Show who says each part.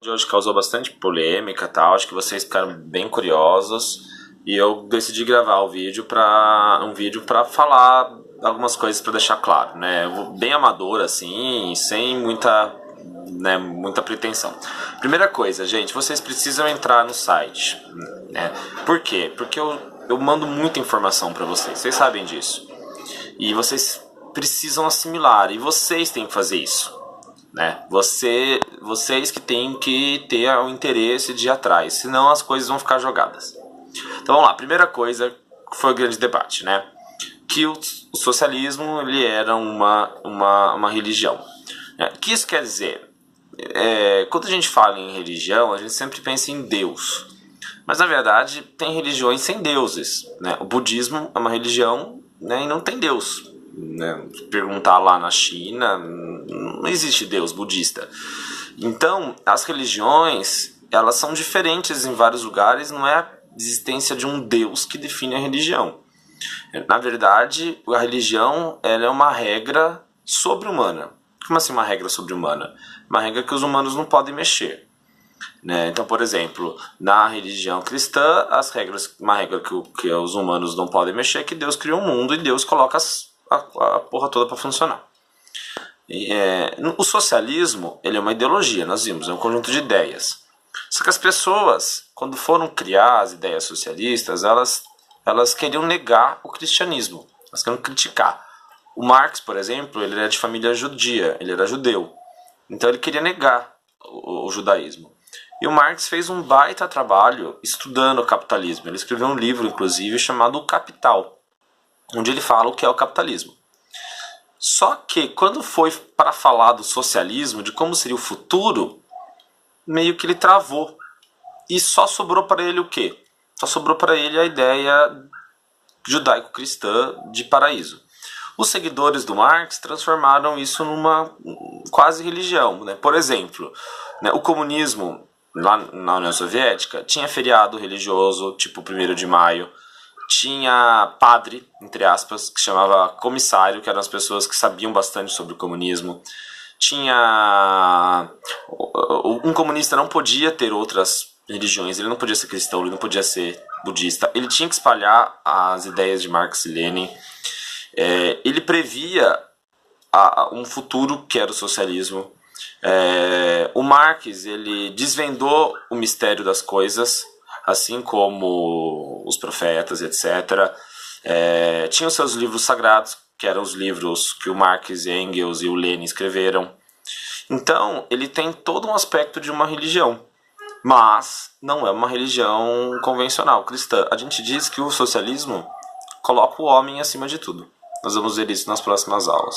Speaker 1: De hoje causou bastante polêmica, tal. Acho que vocês ficaram bem curiosos e eu decidi gravar um vídeo para falar algumas coisas para deixar claro, né? Bem amador assim, sem muita pretensão. Primeira coisa, gente, vocês precisam entrar no site, né? Por quê? Porque eu mando muita informação para vocês. Vocês sabem disso. E vocês precisam assimilar e vocês têm que fazer isso. Né? Vocês que têm que ter o interesse de ir atrás, senão as coisas vão ficar jogadas. Então vamos lá, primeira coisa foi o grande debate, né? Que o socialismo ele era uma religião. O que isso quer dizer? Quando a gente fala em religião, a gente sempre pensa em Deus. Mas na verdade tem religiões sem deuses, né? O budismo é uma religião, né, e não tem Deus. Né? Perguntar lá na China, não existe Deus budista. Então, as religiões, elas são diferentes em vários lugares, não é a existência de um Deus que define a religião. Na verdade, a religião ela é uma regra sobre-humana. Como assim uma regra sobre-humana? Uma regra que os humanos não podem mexer. Né? Então, por exemplo, na religião cristã, uma regra que os humanos não podem mexer é que Deus criou o mundo e Deus coloca a porra toda para funcionar. O socialismo ele é uma ideologia, nós vimos, é um conjunto de ideias. Só que as pessoas, quando foram criar as ideias socialistas, elas queriam negar o cristianismo, elas queriam criticar. O Marx, por exemplo, ele era de família judia, ele era judeu, então ele queria negar o judaísmo. E o Marx fez um baita trabalho estudando o capitalismo. Ele escreveu um livro, inclusive, chamado O Capital, onde ele fala o que é o capitalismo. Só que quando foi para falar do socialismo, de como seria o futuro, meio que ele travou. E só sobrou para ele o quê? Só sobrou para ele a ideia judaico-cristã de paraíso. Os seguidores do Marx transformaram isso numa quase religião. Né? Por exemplo, né, o comunismo lá na União Soviética tinha feriado religioso, tipo 1º de maio. Tinha padre, entre aspas, que chamava comissário, que eram as pessoas que sabiam bastante sobre o comunismo. Um comunista não podia ter outras religiões, ele não podia ser cristão, ele não podia ser budista. Ele tinha que espalhar as ideias de Marx e Lenin. Ele previa um futuro que era o socialismo. O Marx ele desvendou o mistério das coisas, assim como os profetas, etc. Tinha os seus livros sagrados, que eram os livros que o Marx, Engels e o Lenin escreveram. Então, ele tem todo um aspecto de uma religião, mas não é uma religião convencional, cristã. A gente diz que o socialismo coloca o homem acima de tudo. Nós vamos ver isso nas próximas aulas.